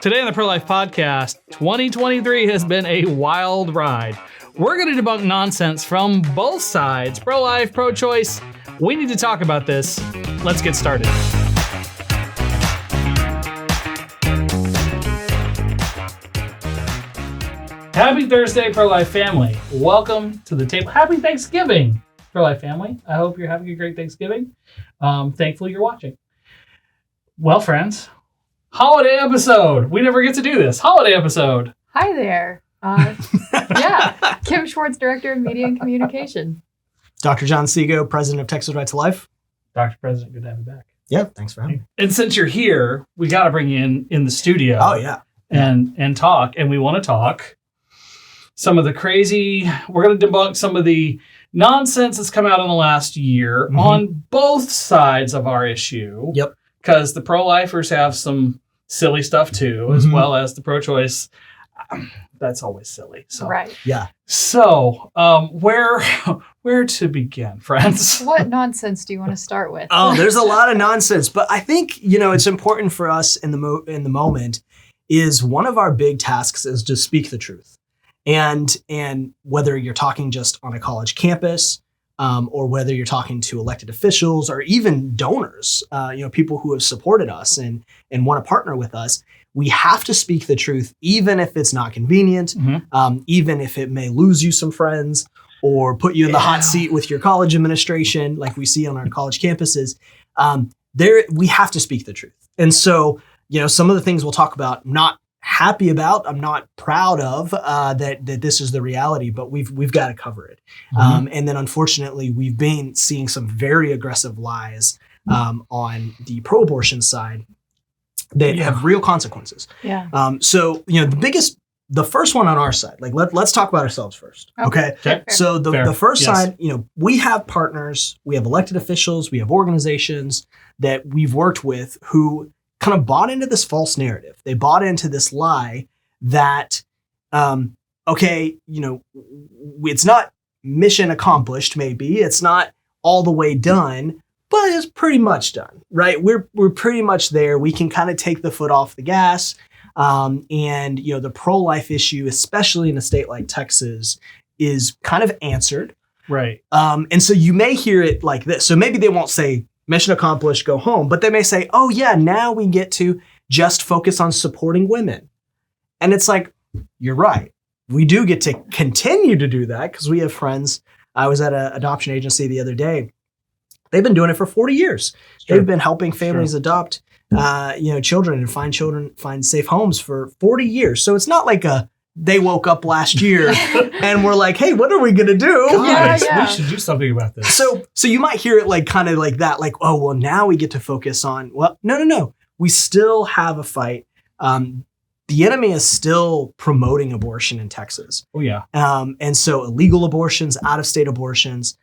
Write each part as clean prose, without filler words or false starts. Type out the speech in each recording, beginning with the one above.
Today on the ProLife Podcast, 2023 has been a wild ride. We're going to debunk nonsense from both sides, pro-life, pro-choice. We need to talk about this. Let's get started. Happy Thursday, ProLife family. Welcome to the table. Happy Thanksgiving, ProLife family. I hope you're having a great Thanksgiving. Thankfully, you're watching. Well, friends, holiday episode. We never get to do this. Holiday episode. Hi there. Yeah, Kim Schwartz, Director of Media and Communication. Dr. John Seago, President of Texas Right to Life. Dr. President, good to have you back. Yeah, thanks for having me. And since you're here, we got to bring you in the studio. Oh, yeah. And talk. And we want to talk some of the crazy, we're going to debunk some of the nonsense that's come out in the last year on both sides of our issue. Yep. Because the pro-lifers have some silly stuff too, as well as the pro-choice. That's always silly. So. Right. Yeah. So, where to begin, friends? What nonsense do you want to start with? Oh, there's a lot of nonsense, but I think, it's important for us in the moment is one of our big tasks is to speak the truth. And whether you're talking just on a college campus, or whether you're talking to elected officials or even donors, people who have supported us and want to partner with us, we have to speak the truth, even if it's not convenient, even if it may lose you some friends or put you in the hot seat with your college administration, like we see on our college campuses. We have to speak the truth. And so, some of the things we'll talk about, I'm not happy about, I'm not proud of, that this is the reality, but we've got to cover it. And then unfortunately, we've been seeing some very aggressive lies on the pro-abortion side that have real consequences. Yeah. So, the first one on our side, like let's talk about ourselves first. Okay. So the first side, we have partners, we have elected officials, we have organizations that we've worked with who kind of bought into this false narrative. They bought into this lie that, it's not mission accomplished, maybe. It's not all the way done, but it's pretty much done, right? We're pretty much there. We can kind of take the foot off the gas. The pro-life issue, especially in a state like Texas, is kind of answered. Right. And so you may hear it like this. So maybe they won't say, mission accomplished, go home. But they may say, oh yeah, now we get to just focus on supporting women. And it's like, you're right. We do get to continue to do that because we have friends. I was at an adoption agency the other day. They've been doing it for 40 years. Sure. They've been helping families adopt, children and find safe homes for 40 years. So it's not like they woke up last year and were like, hey, what are we going to do? Guys, we should do something about this. So you might hear it like kind of like that, like, oh, well, now we get to focus on, well, no. We still have a fight. The enemy is still promoting abortion in Texas. Oh, yeah. And so illegal abortions, out-of-state abortions.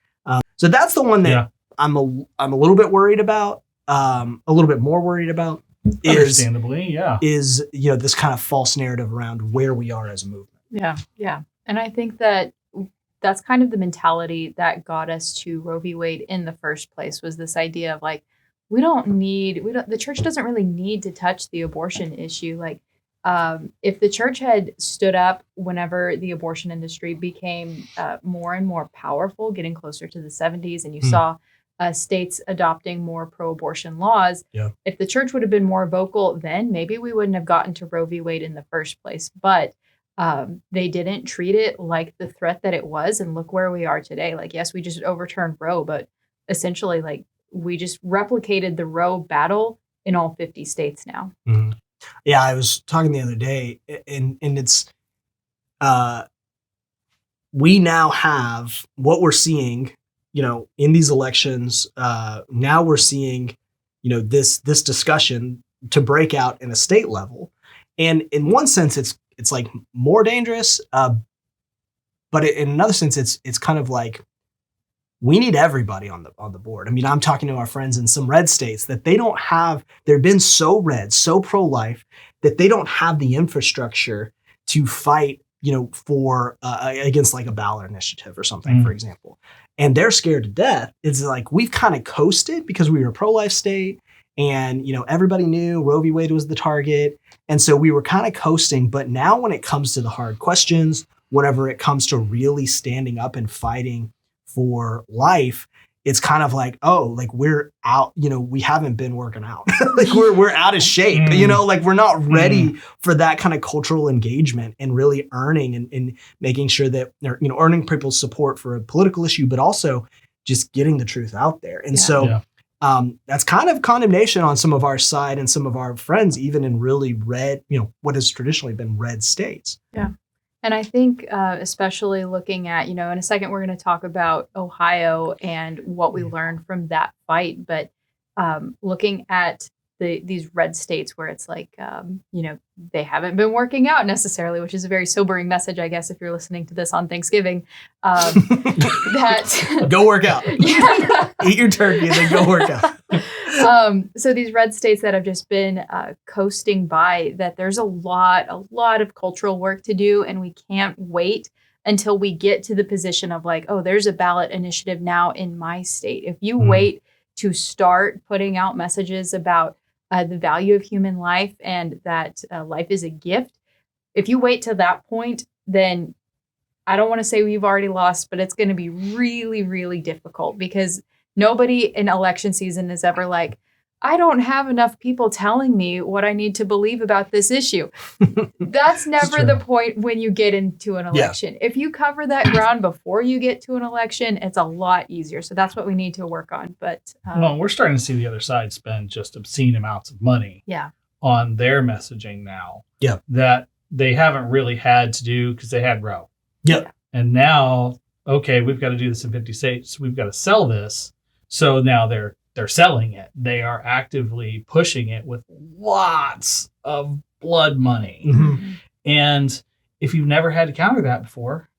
So that's the one that I'm a little bit worried about, a little bit more worried about. Understandably, is this kind of false narrative around where we are as a movement. Yeah. And I think that's kind of the mentality that got us to Roe v. Wade in the first place, was this idea of like, the church doesn't really need to touch the abortion issue. Like, if the church had stood up whenever the abortion industry became more and more powerful, getting closer to the 70s, and you saw states adopting more pro-abortion laws. Yeah. If the church would have been more vocal then, maybe we wouldn't have gotten to Roe v. Wade in the first place. But they didn't treat it like the threat that it was. And look where we are today. Like, yes, we just overturned Roe, but essentially, like, we just replicated the Roe battle in all 50 states now. Mm-hmm. Yeah, I was talking the other day, and it's we now have what we're seeing, in these elections. Now we're seeing, this discussion to break out in a state level, and in one sense, it's like more dangerous, but in another sense, it's kind of like we need everybody on the board. I mean, I'm talking to our friends in some red states that they've been so red, so pro-life, that they don't have the infrastructure to fight, for against like a ballot initiative or something, for example. And they're scared to death. It's like we've kind of coasted because we were a pro-life state And, everybody knew Roe v. Wade was the target. And so we were kind of coasting. But now when it comes to the hard questions, whenever it comes to really standing up and fighting for life, it's kind of like, we're out, we haven't been working out. we're out of shape, we're not ready for that kind of cultural engagement and really earning and making sure that they're, earning people's support for a political issue, but also just getting the truth out there. And that's kind of condemnation on some of our side and some of our friends, even in really red, what has traditionally been red states. Yeah. And I think especially looking at, in a second, we're going to talk about Ohio and what we learned from that fight. But looking at these red states where it's like, they haven't been working out necessarily, which is a very sobering message, I guess, if you're listening to this on Thanksgiving. That go work out. Eat your turkey and then go work out. So these red states that have just been coasting by, that there's a lot of cultural work to do, and we can't wait until we get to the position of like, oh, there's a ballot initiative now in my state. If you wait to start putting out messages about the value of human life and that life is a gift, if you wait to that point, then I don't want to say we've already lost, but it's going to be really, really difficult, because nobody in election season is ever like, I don't have enough people telling me what I need to believe about this issue. That's never the point when you get into an election. Yeah. If you cover that ground before you get to an election, it's a lot easier. So that's what we need to work on. But we're starting to see the other side spend just obscene amounts of money on their messaging now that they haven't really had to do because they had Roe. Yeah. And now, okay, we've got to do this in 50 states. We've got to sell this. So now they're selling it. They are actively pushing it with lots of blood money. Mm-hmm. And if you've never had to counter that before,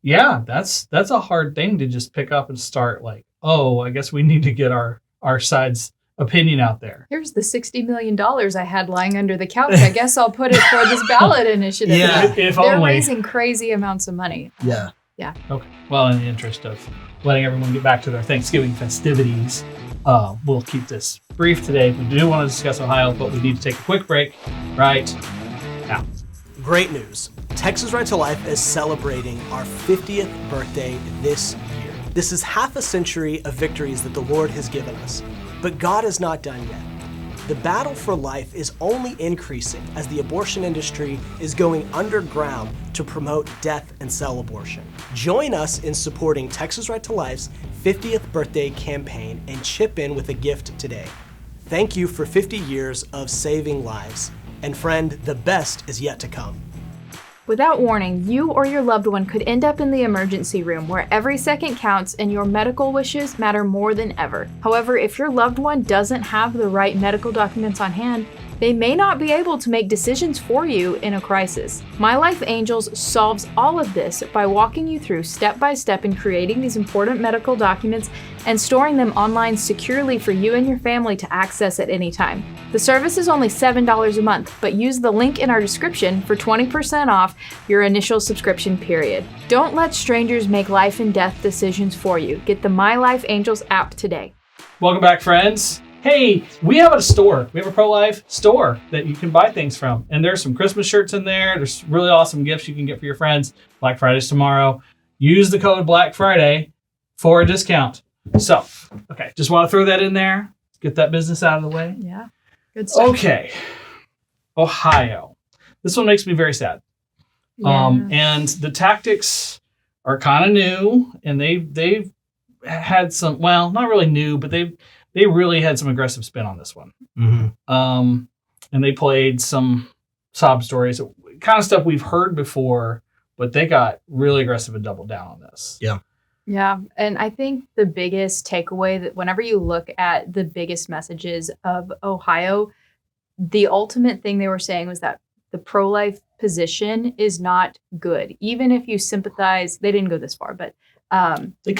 that's a hard thing to just pick up and start like, oh, I guess we need to get our side's opinion out there. Here's the $60 million I had lying under the couch. I guess I'll put it for this ballot initiative. Yeah. They're raising crazy amounts of money. Yeah. Yeah. Okay. Well, in the interest of letting everyone get back to their Thanksgiving festivities, we'll keep this brief today. We do want to discuss Ohio, but we need to take a quick break right now. Great news. Texas Right to Life is celebrating our 50th birthday this year. This is half a century of victories that the Lord has given us, but God is not done yet. The battle for life is only increasing as the abortion industry is going underground to promote death and sell abortion. Join us in supporting Texas Right to Life's 50th birthday campaign and chip in with a gift today. Thank you for 50 years of saving lives. And friend, the best is yet to come. Without warning, you or your loved one could end up in the emergency room where every second counts and your medical wishes matter more than ever. However, if your loved one doesn't have the right medical documents on hand, they may not be able to make decisions for you in a crisis. My Life Angels solves all of this by walking you through step by step in creating these important medical documents and storing them online securely for you and your family to access at any time. The service is only $7 a month, but use the link in our description for 20% off your initial subscription period. Don't let strangers make life and death decisions for you. Get the My Life Angels app today. Welcome back, friends. Hey, we have a store. We have a pro-life store that you can buy things from. And there's some Christmas shirts in there. There's really awesome gifts you can get for your friends. Black Friday's tomorrow. Use the code Black Friday for a discount. So, okay, just want to throw that in there. Get that business out of the way. Yeah, good stuff. Okay, Ohio. This one makes me very sad. Yeah. And the tactics are kind of new, and they've had some, well, not really new, but they really had some aggressive spin on this one. Mm-hmm. And they played some sob stories, kind of stuff we've heard before, but they got really aggressive and doubled down on this. Yeah. Yeah. And I think the biggest takeaway that whenever you look at the biggest messages of Ohio, the ultimate thing they were saying was that the pro-life position is not good. Even if you sympathize, they didn't go this far, but they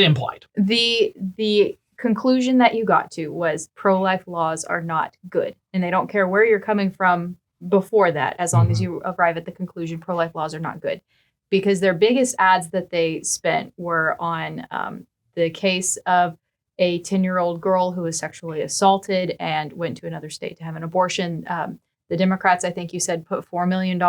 implied. The conclusion that you got to was pro-life laws are not good. And they don't care where you're coming from before that, as long as you arrive at the conclusion pro-life laws are not good. Because their biggest ads that they spent were on the case of a 10-year-old girl who was sexually assaulted and went to another state to have an abortion. The Democrats, I think you said, put $4 million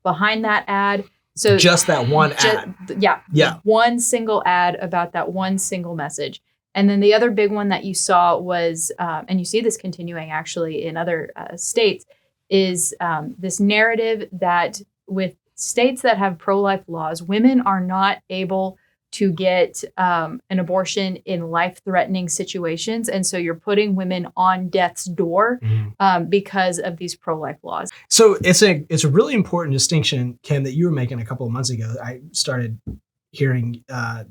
behind that ad. So just that one ad. Yeah. One single ad about that one single message. And then the other big one that you saw was, and you see this continuing actually in other states, is this narrative that with states that have pro-life laws, women are not able to get an abortion in life-threatening situations. And so you're putting women on death's door because of these pro-life laws. So it's a really important distinction, Kim, that you were making a couple of months ago. I started hearing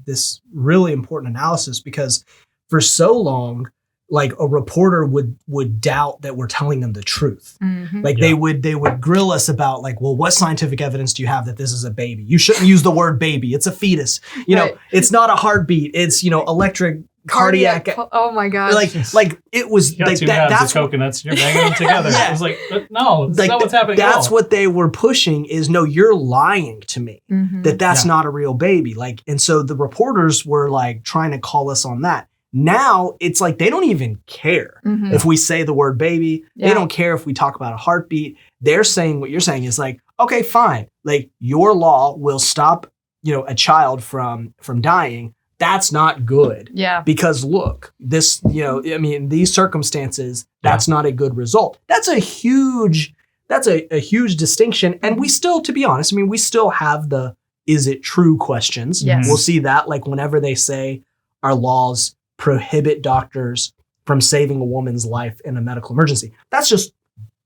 this really important analysis because for so long, like a reporter would doubt that we're telling them the truth. Like they would grill us about like, well, what scientific evidence do you have that this is a baby? You shouldn't use the word baby. It's a fetus. You know, it's not a heartbeat. It's, electric cardiac. Oh my gosh. Like it was like that's of coconuts. You're banging them together. It was like, no, that's not what's happening. That's what they were pushing is no, you're lying to me that's not a real baby. Like, and so the reporters were like trying to call us on that. Now it's like they don't even care if we say the word baby. They don't care if we talk about a heartbeat. They're saying what you're saying is like, okay, fine. Like your law will stop, a child from dying. That's not good. Yeah. Because look, this, these circumstances, that's not a good result. That's a huge distinction. And we still, to be honest, we still have the is it true questions. Yes. We'll see that like whenever they say our laws prohibit doctors from saving a woman's life in a medical emergency. That's just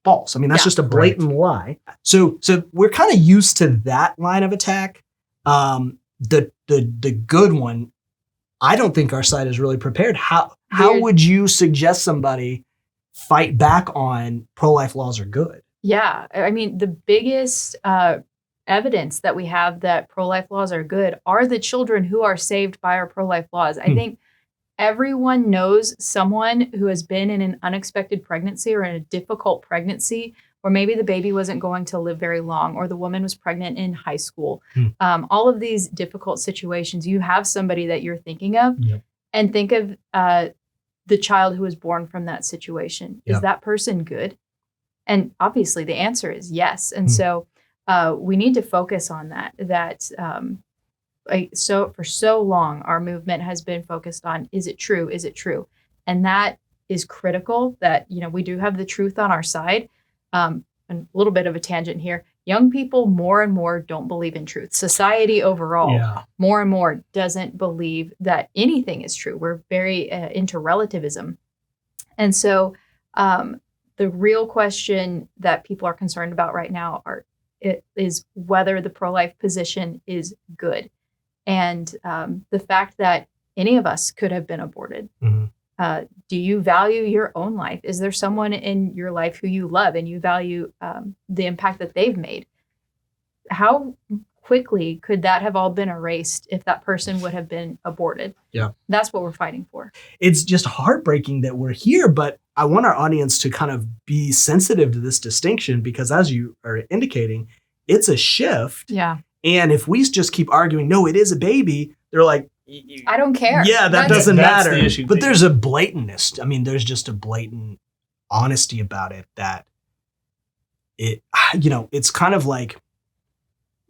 false. That's just a blatant lie. So we're kind of used to that line of attack. The good one, I don't think our side is really prepared. How would you suggest somebody fight back on pro-life laws are good? Yeah. The biggest evidence that we have that pro-life laws are good are the children who are saved by our pro-life laws. I think everyone knows someone who has been in an unexpected pregnancy or in a difficult pregnancy, or maybe the baby wasn't going to live very long, or the woman was pregnant in high school. All of these difficult situations, you have somebody that you're thinking of, and think of the child who was born from that situation. Is that person good? And obviously the answer is yes. And so we need to focus on that. So for so long, our movement has been focused on, is it true? Is it true? And that is critical that, we do have the truth on our side. And a little bit of a tangent here. Young people more and more don't believe in truth. Society overall, more and more doesn't believe that anything is true. We're very into relativism. And so the real question that people are concerned about right now is whether the pro-life position is good. And the fact that any of us could have been aborted. Do you value your own life? Is there someone in your life who you love and you value the impact that they've made? How quickly could that have all been erased if that person would have been aborted? Yeah. That's what we're fighting for. It's just heartbreaking that we're here, but I want our audience to kind of be sensitive to this distinction because as you are indicating, it's a shift. Yeah. And if we just keep arguing, no, it is a baby, they're like, I don't care. Yeah, that doesn't matter. The issue, but there's a blatantness. There's just a blatant honesty about it that it's kind of like,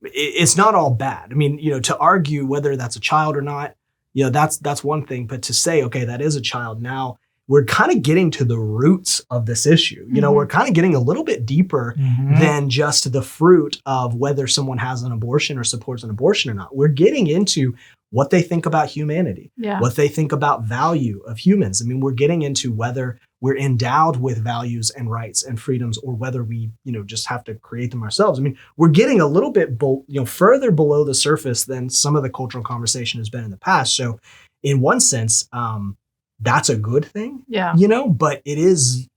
it's not all bad. To argue whether that's a child or not, that's one thing. But to say, okay, that is a child now, we're kind of getting to the roots of this issue. We're kind of getting a little bit deeper than just the fruit of whether someone has an abortion or supports an abortion or not. We're getting into what they think about humanity, what they think about value of humans. We're getting into whether we're endowed with values and rights and freedoms or whether we, just have to create them ourselves. We're getting a little bit, further below the surface than some of the cultural conversation has been in the past. So in one sense, that's a good thing, but it is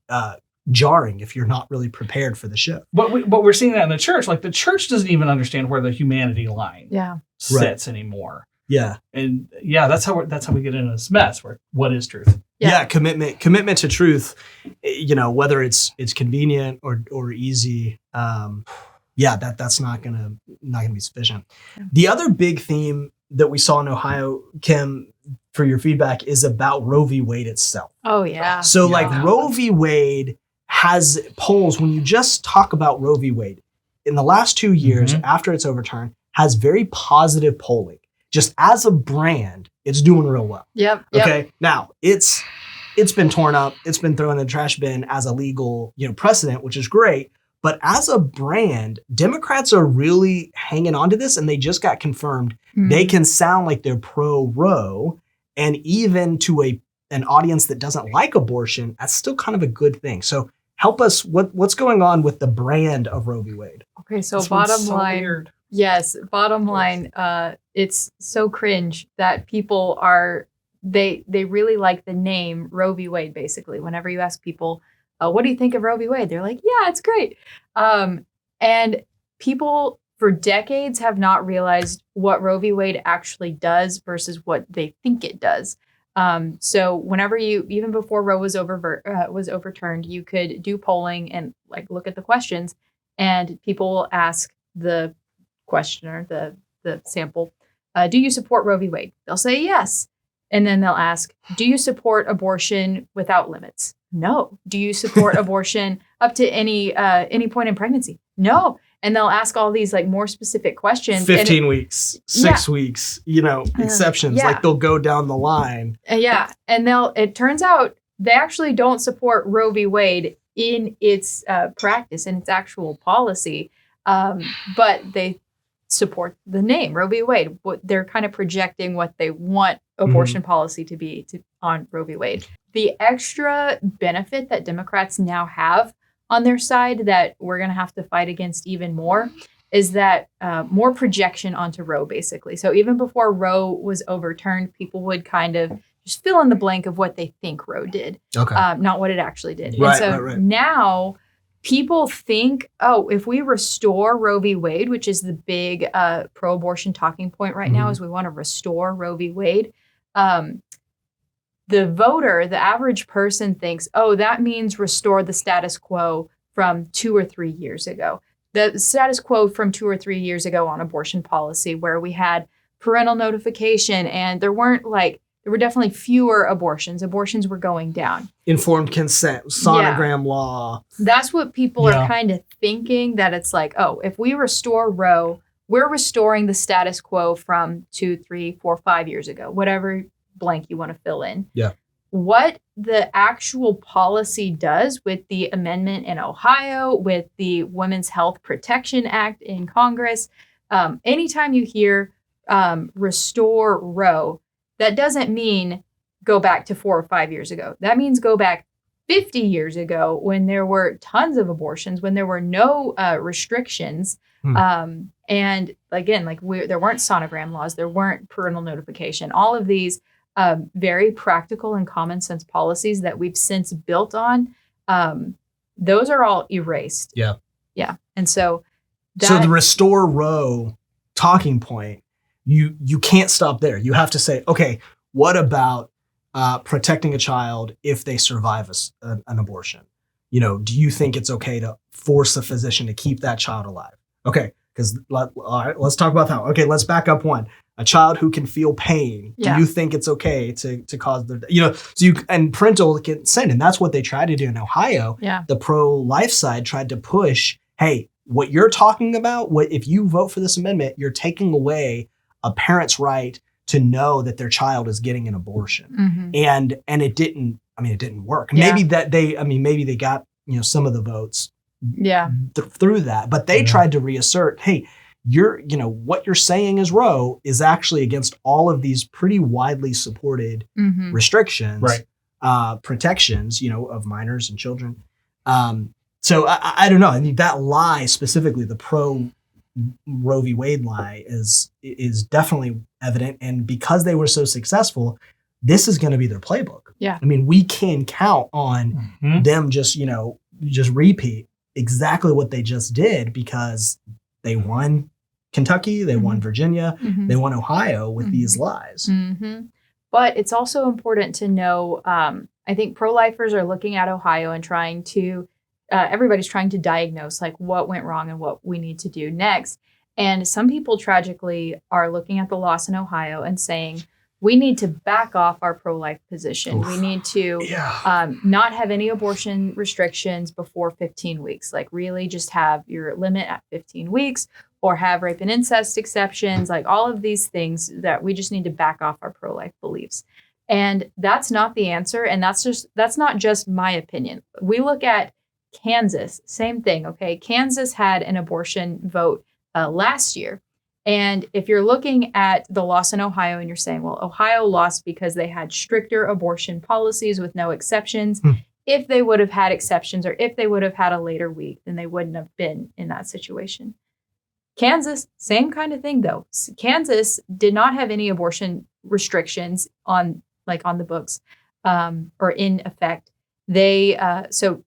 jarring if you're not really prepared for the shift. But we're seeing that in the church. Like the church doesn't even understand where the humanity line sits anymore. Yeah. And that's how we get into this mess where what is truth? Yeah. Commitment to truth, whether it's convenient or easy. That's not gonna be sufficient. Yeah. The other big theme that we saw in Ohio, Kim, for your feedback is about Roe v. Wade itself. Oh, yeah. So Yeah. like Roe v. Wade has polls, when you just talk about Roe v. Wade, in the last 2 years after it's overturned, has very positive polling. Just as a brand, it's doing real well. Yep. Okay. Now it's been torn up. It's been thrown in the trash bin as a legal, precedent, which is great. But as a brand, Democrats are really hanging on to this, and they just got confirmed. They can sound like they're pro-Roe, and even to an audience that doesn't like abortion, that's still kind of a good thing. So help us. What's going on with the brand of Roe v. Wade? Okay, so This one's bottom so line. weird. Yes, bottom line, it's so cringe that people they really like the name Roe v. Wade, basically. Whenever you ask people, what do you think of Roe v. Wade? They're like, yeah, it's great. And people for decades have not realized what Roe v. Wade actually does versus what they think it does. So whenever even before Roe was overturned, you could do polling and like look at the questions, and people will ask the questioner, the sample, do you support Roe v. Wade? They'll say yes. And then they'll ask, do you support abortion without limits? No. Do you support abortion up to any point in pregnancy? No. And they'll ask all these like more specific questions. 15 weeks, 6 weeks, exceptions. Yeah. Like they'll go down the line. Yeah. And it turns out they actually don't support Roe v. Wade in its practice, in its actual policy. But they support the name Roe v. Wade. They're kind of projecting what they want abortion policy to be on Roe v. Wade. The extra benefit that Democrats now have on their side that we're going to have to fight against even more is that more projection onto Roe, basically. So even before Roe was overturned, people would kind of just fill in the blank of what they think Roe did, Okay. not what it actually did. Right, and so right. now people think, oh, if we restore Roe v. Wade, which is the big pro-abortion talking point right now, is we want to restore Roe v. Wade. The voter, the average person thinks, oh, that means restore the status quo from 2 or 3 years ago. The status quo from 2 or 3 years ago on abortion policy, where we had parental notification and there were definitely fewer abortions. Abortions were going down. Informed consent, sonogram law. That's what people Yeah. are kind of thinking, that it's like, oh, if we restore Roe, we're restoring the status quo from 2, 3, 4, 5 years ago, whatever blank you want to fill in. Yeah. What the actual policy does with the amendment in Ohio, with the Women's Health Protection Act in Congress, anytime you hear restore Roe, that doesn't mean go back to 4 or 5 years ago. That means go back 50 years ago when there were tons of abortions, when there were no restrictions. And again, there weren't sonogram laws, there weren't parental notification, all of these very practical and common sense policies that we've since built on. Those are all erased. Yeah. Yeah. And so the restore Roe talking point, you can't stop there. You have to say, okay, what about protecting a child if they survive an abortion? Do you think it's okay to force a physician to keep that child alive? Okay, because all right, let's talk about that. Okay, let's back up one. A child who can feel pain. Yeah. Do you think it's okay to cause their, and parental consent, and that's what they tried to do in Ohio. Yeah. The pro-life side tried to push, hey, what you're talking about, if you vote for this amendment, you're taking away a parent's right to know that their child is getting an abortion. Mhm. And it didn't work. Yeah. Maybe they got, some of the votes Yeah. through that, but they tried to reassert, hey, what you're saying is Roe is actually against all of these pretty widely supported Mhm. restrictions, Right. protections, of minors and children. So I don't know. I mean, that lie specifically, the pro Roe v. Wade lie is definitely evident. And because they were so successful, this is going to be their playbook. Yeah. I mean, we can count on them just repeat exactly what they just did, because they won Kentucky, they won Virginia, Mhm. they won Ohio with these lies. Mm-hmm. But it's also important to know, I think pro-lifers are looking at Ohio and trying to, everybody's trying to diagnose like what went wrong and what we need to do next. And some people tragically are looking at the loss in Ohio and saying, we need to back off our pro-life position. Oof. We need to not have any abortion restrictions before 15 weeks. Like really just have your limit at 15 weeks or have rape and incest exceptions, like all of these things that we just need to back off our pro-life beliefs. And that's not the answer. And that's not just my opinion. We look at Kansas, same thing. Okay. Kansas had an abortion vote last year. And if you're looking at the loss in Ohio and you're saying, well, Ohio lost because they had stricter abortion policies with no exceptions. If they would have had exceptions or if they would have had a later week, then they wouldn't have been in that situation. Kansas, same kind of thing, though. Kansas did not have any abortion restrictions on the books or in effect. So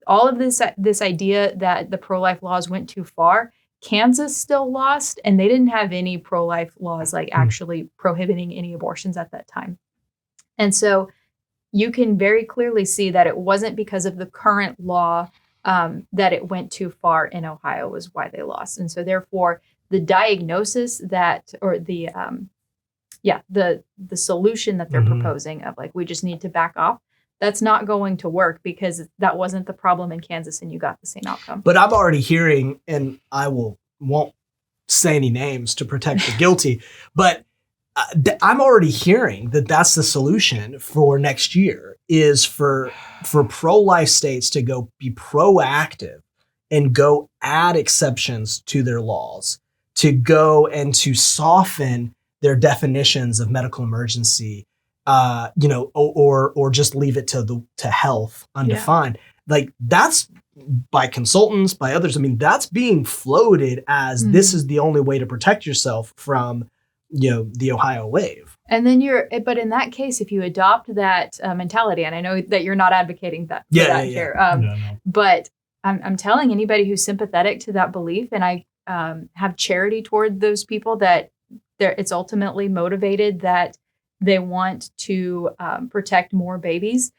all of this idea that the pro-life laws went too far, Kansas still lost, and they didn't have any pro-life laws like actually prohibiting any abortions at that time. And so you can very clearly see that it wasn't because of the current law that it went too far in Ohio was why they lost. And so therefore the diagnosis the solution that they're proposing of like, we just need to back off, that's not going to work because that wasn't the problem in Kansas and you got the same outcome. But I'm already hearing, and I won't say any names to protect the guilty, but I'm already hearing that that's the solution for next year is for pro-life states to go be proactive and go add exceptions to their laws, to go and to soften their definitions of medical emergency, or just leave it to health undefined. Like that's by consultants, by others. I mean, that's being floated as this is the only way to protect yourself from, the Ohio wave. And then but in that case, if you adopt that mentality, and I know that you're not advocating that here, No. but I'm telling anybody who's sympathetic to that belief, and I have charity toward those people that it's ultimately motivated that they want to protect more babies.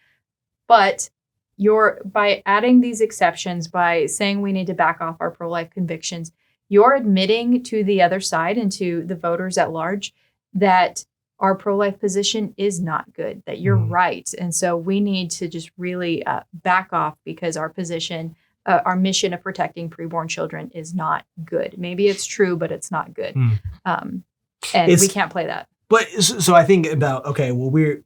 But by adding these exceptions, by saying we need to back off our pro-life convictions, you're admitting to the other side and to the voters at large that our pro-life position is not good, that you're right. And so we need to just really back off because our position, our mission of protecting preborn children is not good. Maybe it's true, but it's not good. And we can't play that. But so I think about, okay, well, we're,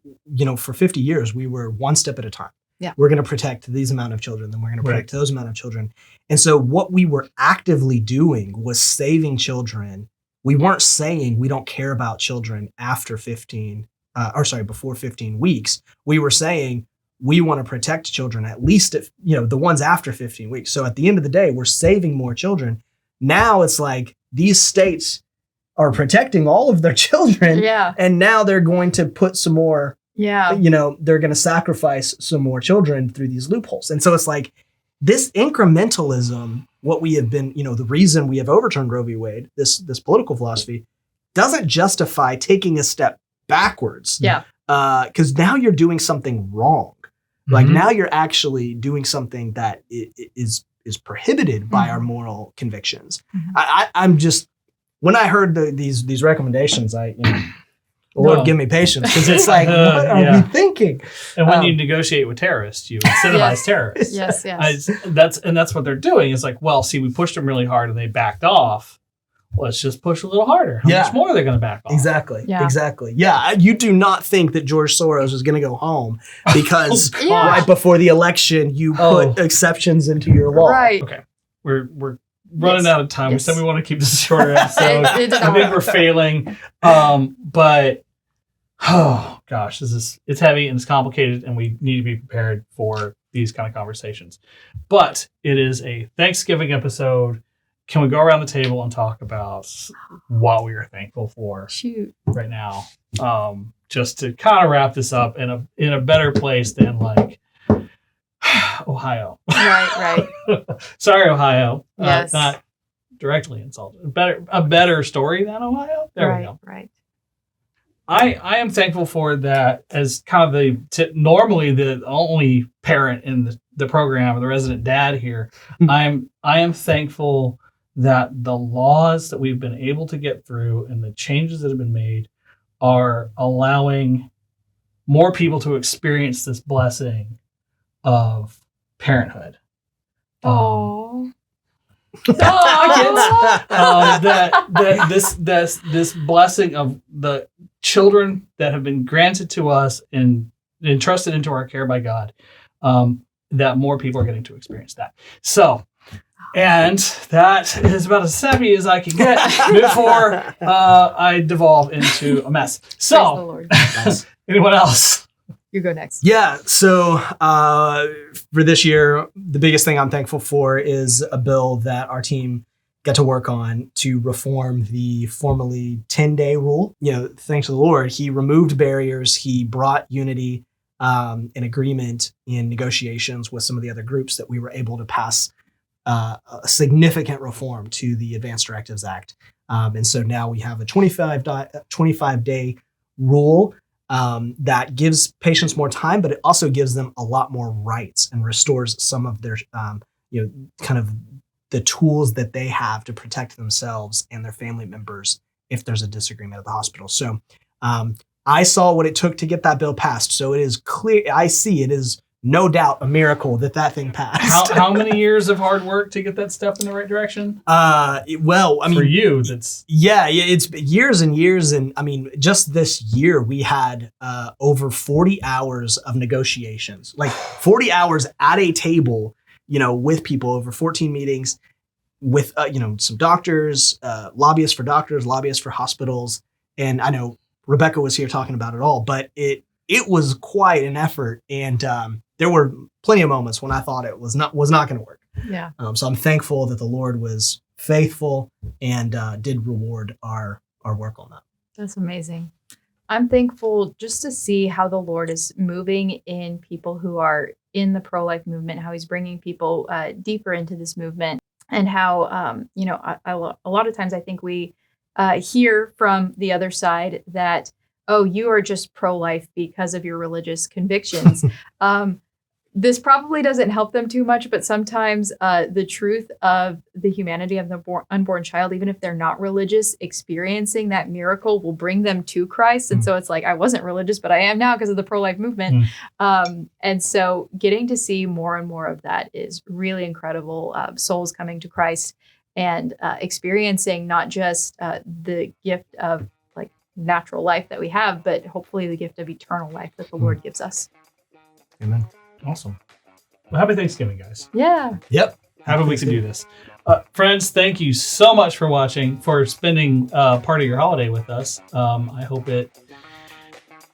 for 50 years, we were one step at a time. Yeah. We're going to protect these amount of children, then we're going to protect those amount of children. And so what we were actively doing was saving children. We weren't saying we don't care about children before 15 weeks. We were saying we want to protect children at least if, the ones after 15 weeks. So at the end of the day, we're saving more children. Now it's like these states are protecting all of their children. Yeah. And now they're going to put some more, they're going to sacrifice some more children through these loopholes. And so it's like this incrementalism, what we have been, the reason we have overturned Roe v. Wade, this political philosophy doesn't justify taking a step backwards. Yeah. Because now you're doing something wrong. Like now you're actually doing something that is prohibited by our moral convictions. I'm just, when I heard these recommendations, Lord, give me patience, because it's like, what are we thinking? And when you negotiate with terrorists, you incentivize terrorists. Yes. That's what they're doing. It's like, well, see, we pushed them really hard and they backed off. Let's just push a little harder. How much more are they going to back off? Exactly. Yeah, you do not think that George Soros is going to go home because right before the election you put exceptions into your law. Right. Okay. We're running out of time. We said we want to keep this a shorter episode. I think we're failing. But oh gosh, it's heavy and it's complicated, and we need to be prepared for these kind of conversations. But it is a Thanksgiving episode. Can we go around the table and talk about what we are thankful for right now? Just to kind of wrap this up in a better place than like Ohio. Right. Sorry, Ohio. Yes. Not directly insulted. A better story than Ohio. There we go. Right. I am thankful for that as kind of normally the only parent in the program, or the resident dad here. I am thankful that the laws that we've been able to get through and the changes that have been made are allowing more people to experience this blessing of parenthood. Oh. That this blessing of the children that have been granted to us and entrusted into our care by God, that more people are getting to experience that. So, and that is about as sappy as I can get before I devolve into a mess. Praise the So, Lord. anyone else? You go next. Yeah. So for this year, the biggest thing I'm thankful for is a bill that our team got to work on to reform the formerly 10-day rule. You know, thanks to the Lord, he removed barriers. He brought unity and agreement in negotiations with some of the other groups that we were able to pass a significant reform to the Advanced Directives Act. And so now we have a 25-day rule that gives patients more time, but it also gives them a lot more rights and restores some of their, kind of the tools that they have to protect themselves and their family members if there's a disagreement at the hospital. So I saw what it took to get that bill passed. So it is clear. I see it is no doubt a miracle that thing passed. How many years of hard work to get that step in the right direction? Well, I mean, for you, that's it's years and years, and I mean, just this year we had over 40 hours of negotiations, like 40 hours at a table, with people over 14 meetings, with some doctors, lobbyists for hospitals, and I know Rebecca was here talking about it all, but it was quite an effort, and there were plenty of moments when I thought it was not going to work. Yeah. So I'm thankful that the Lord was faithful and did reward our work on that. That's amazing. I'm thankful just to see how the Lord is moving in people who are in the pro-life movement, how he's bringing people deeper into this movement, and how, a lot of times I think we hear from the other side that, oh, you are just pro-life because of your religious convictions. This probably doesn't help them too much, but sometimes the truth of the humanity of the unborn child, even if they're not religious, experiencing that miracle will bring them to Christ. And so it's like, I wasn't religious, but I am now because of the pro-life movement. And so getting to see more and more of that is really incredible. Souls coming to Christ and experiencing not just the gift of like natural life that we have, but hopefully the gift of eternal life that the Lord gives us. Amen. Awesome. Well, happy Thanksgiving, guys. Yeah. Yep. Happy we can do this. Friends, thank you so much for watching, for spending part of your holiday with us. I hope it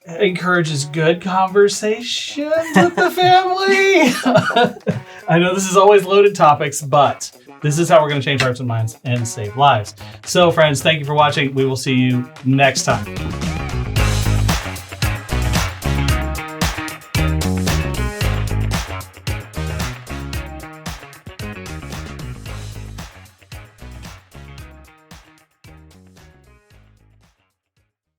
encourages good conversations with the family. I know this is always loaded topics, but this is how we're going to change hearts and minds and save lives. So, friends, thank you for watching. We will see you next time.